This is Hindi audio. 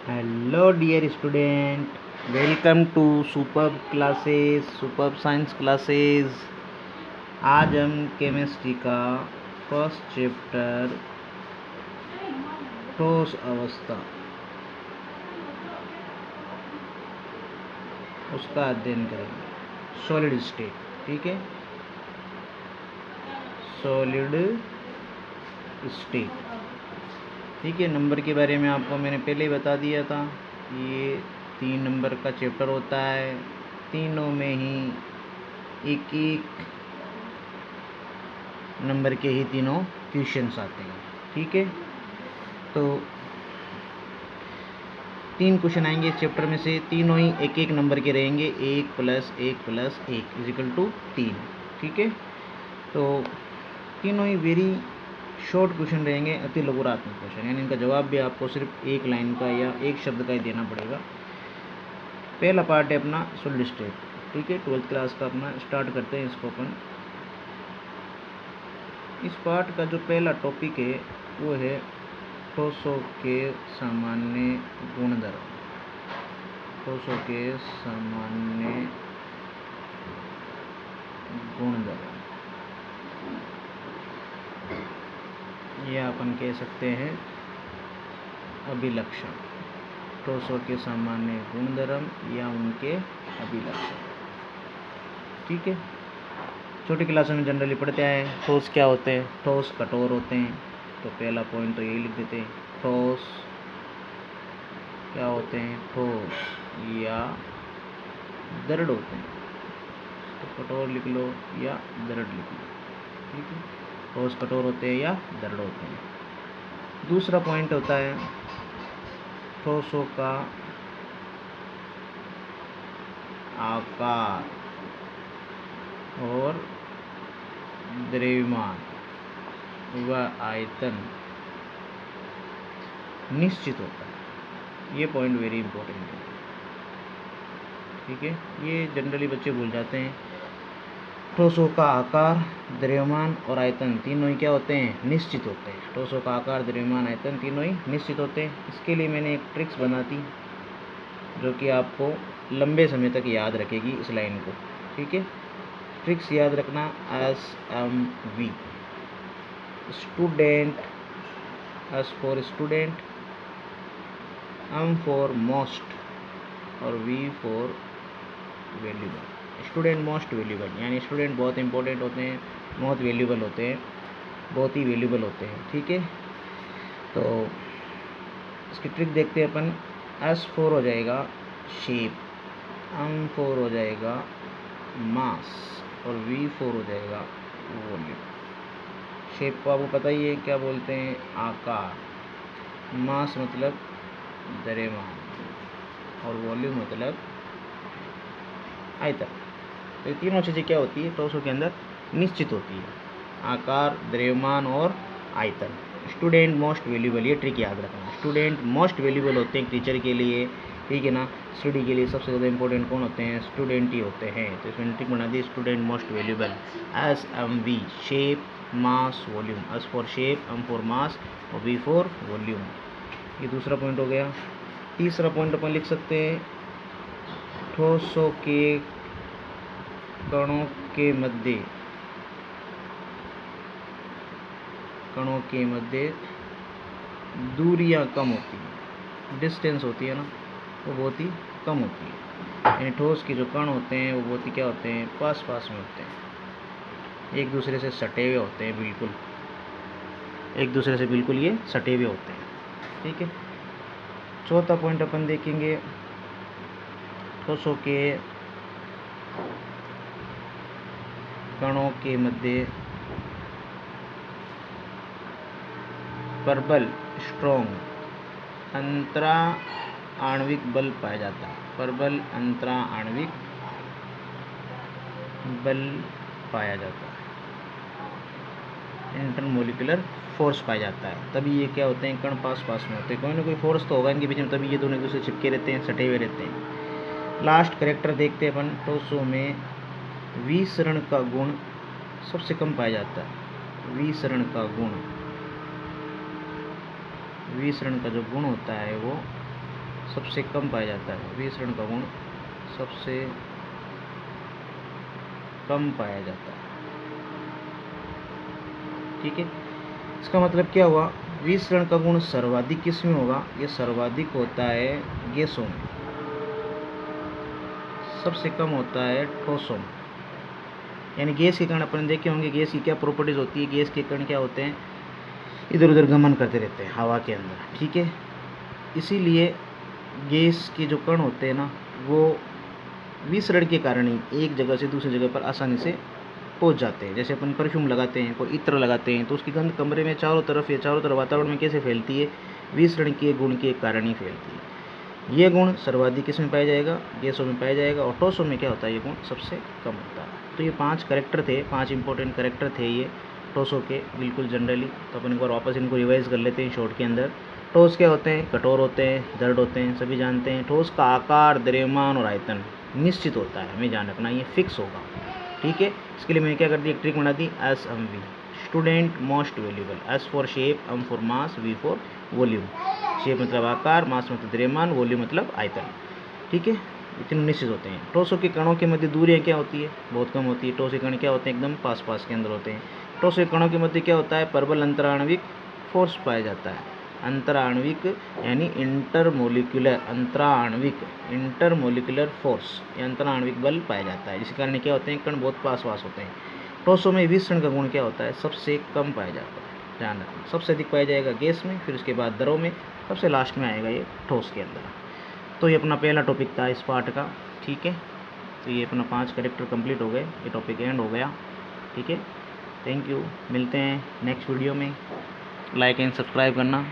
Hello dear student, welcome to superb classes, superb science classes. आज हम केमिस्ट्री का फर्स्ट चैप्टर ठोस अवस्था उसका अध्ययन करेंगे। सॉलिड स्टेट, ठीक है, सॉलिड स्टेट, ठीक है। नंबर के बारे में आपको मैंने पहले ही बता दिया था। ये 3 नंबर का चैप्टर होता है, तीनों में ही एक एक नंबर के ही तीनों क्वेश्चंस आते हैं, ठीक है। तो 3 क्वेश्चन आएंगे इस चैप्टर में से, तीनों ही एक एक नंबर के रहेंगे, 1 + 1 + 1 = 3, ठीक है। तो तीनों ही वेरी शॉर्ट क्वेश्चन रहेंगे, अति लघुरात्मक क्वेश्चन, यानी इनका जवाब भी आपको सिर्फ एक लाइन का या एक शब्द का ही देना पड़ेगा। पहला पार्ट है अपना सॉलिड स्टेट, ठीक है, 12th क्लास का अपना स्टार्ट करते हैं इसको अपन। इस पार्ट का जो पहला टॉपिक है वो है ठोसों के सामान्य गुणधर्म। ठोसों के सामान्य गुणधर्म, या अपन कह सकते हैं अभिलक्षण। ठोसों के सामान्य गुणधर्म या उनके अभिलक्षण, ठीक है। छोटी क्लासों में जनरली पढ़ते आए ठोस क्या होते हैं। ठोस कठोर होते हैं, तो पहला पॉइंट तो यही लिख देते हैं। ठोस क्या होते हैं, ठोस या दृढ़ होते हैं, तो कठोर लिख लो या दृढ़ लिख लो, ठीक है। ठोस कठोर होते हैं या दृढ़ होते हैं। दूसरा पॉइंट होता है ठोसों का आकार और द्रव्यमान व आयतन निश्चित होता है। ये पॉइंट वेरी इंपॉर्टेंट है, ठीक है। ये जनरली बच्चे भूल जाते हैं। ठोसों का आकार, द्रव्यमान और आयतन तीनों ही क्या होते हैं, निश्चित होते हैं। ठोसों का आकार, द्रव्यमान, आयतन तीनों ही निश्चित होते हैं। इसके लिए मैंने एक ट्रिक्स बना दी जो कि आपको लंबे समय तक याद रखेगी इस लाइन को, ठीक है। ट्रिक्स याद रखना, SMV, student, S for student, M for most और V for valuable. Student most valuable, यानी स्टूडेंट बहुत इंपॉर्टेंट होते हैं, बहुत वैल्यूबल होते हैं, बहुत ही वैल्यूबल होते हैं, ठीक है। तो इसकी ट्रिक देखते हैं अपन। S फॉर हो जाएगा शेप, M फॉर हो जाएगा मास और V फॉर हो जाएगा वॉल्यूम। शेप को आपको पता ही है क्या बोलते हैं, आकार। मास मतलब द्रव्यमान और वॉल्यूम मतलब आयतन। तो ये तीनों चीज़ें क्या होती है ठोसों के अंदर, निश्चित होती है, आकार, द्रव्यमान और आयतन। स्टूडेंट मोस्ट वैल्यूबल, ये ट्रिक याद रखना। स्टूडेंट मोस्ट वैल्यूबल होते हैं टीचर के लिए, ठीक है ना। स्टडी के लिए सबसे ज़्यादा इंपॉर्टेंट कौन होते हैं, स्टूडेंट ही होते हैं। तो इसमें ट्रिक बना दी, student most valuable, SMV, shape, mass, volume. S for shape, M for mass और V फॉर वॉल्यूम। ये दूसरा पॉइंट हो गया। तीसरा पॉइंट अपन लिख सकते हैं, ठोसों के कणों के मध्य दूरियां कम होती हैं। डिस्टेंस होती है ना, वो बहुत ही कम होती है। यानी ठोस के जो कण होते हैं वो बहुत ही क्या होते हैं, पास पास में होते हैं, एक दूसरे से सटे हुए होते हैं, बिल्कुल एक दूसरे से बिल्कुल ये सटे हुए होते हैं, ठीक है। चौथा पॉइंट अपन देखेंगे, ठोसों के कणों के मध्य प्रबल, स्ट्रॉन्ग अंतरा आणविक बल पाया जाता है। प्रबल अंतरा आणविक बल पाया जाता है, इंटरमोलिकुलर फोर्स पाया जाता है। तभी ये क्या होते हैं, कण पास पास में होते हैं, कोई ना कोई फोर्स तो होगा इनके बीच में, तभी ये दोनों एक दूसरे चिपके रहते हैं, सटे हुए रहते हैं। लास्ट करेक्टर देखते हैं अपन, ठोसों में विसरण का गुण सबसे कम पाया जाता है। विसरण का गुण, विसरण का जो गुण होता है वो सबसे कम पाया जाता है। 20 ऋण का गुण सबसे कम पाया जाता है। ठीक है, इसका मतलब क्या हुआ, विसरण का गुण सर्वाधिक किस में होगा, ये सर्वाधिक होता है गैसों में, सबसे कम होता है ठोसों में। यानी गैस के कण अपन देखे होंगे, गैस की क्या प्रॉपर्टीज होती है, गैस के कण क्या होते हैं, इधर उधर गमन करते रहते हैं हवा के अंदर। ठीक है, इसीलिए गैस के जो कण होते हैं ना, वो विसरण के कारण ही एक जगह से दूसरी जगह पर आसानी से पहुंच जाते हैं। जैसे अपन परफ्यूम लगाते हैं, कोई इत्र लगाते हैं, तो उसकी गंध कमरे में चारों तरफ या चारों तरफ वातावरण में कैसे फैलती है, विसरण के गुण के कारण ही फैलती है। ये गुण सर्वाधिक किस में पाया जाएगा, गैसों में पाया जाएगा, और ठोसों में क्या होता है, ये गुण सबसे कम होता है। तो ये 5 कैरेक्टर थे, 5 इंपॉर्टेंट कैरेक्टर थे ये ठोसों के, बिल्कुल जनरली। तो अपन एक बार वापस इनको रिवाइज कर लेते हैं शॉर्ट के अंदर। ठोस क्या होते हैं, कठोर होते हैं, दृढ़ होते हैं, सभी जानते हैं। ठोस का आकार, द्रव्यमान और आयतन निश्चित होता है, हमें जान रखना, ये फिक्स होगा। ठीक है, इसके लिए मैंने क्या कर दी, एक ट्रिक बना दी, S M V, student most valuable. S for shape, M for mass, V for volume. Shape मतलब आकार, मास मतलब द्रव्यमान, वॉल्यूम मतलब आयतन। ठीक है, ये तीनों निश्चित होते हैं। ठोसों के कणों के मध्य दूरियाँ क्या होती है, बहुत कम होती है। ठोस के कण क्या होते हैं, एकदम पास पास के अंदर होते हैं। ठोस के कणों के मध्य क्या होता है, प्रबल अंतराण्विक फोर्स पाया जाता है। अंतराण्विक यानी इंटरमोलिकुलर, इंटरमोलिकुलर फोर्स, या अंतराण्विक बल पाया जाता है, जिसके कारण क्या होते हैं, कण बहुत पास पास होते हैं। ठोसों में विसरण का गुण क्या होता है, सबसे कम पाया जाता है, ध्यान रखना। सबसे अधिक पाया जाएगा गैस में, फिर उसके बाद द्रव में, सबसे लास्ट में आएगा ये ठोस के अंदर। तो ये अपना पहला टॉपिक था इस पार्ट का। ठीक है, तो ये अपना 5 कैरेक्टर कंप्लीट हो गए, ये टॉपिक एंड हो गया। ठीक है, थैंक यू, मिलते हैं नेक्स्ट वीडियो में। लाइक एंड सब्सक्राइब करना।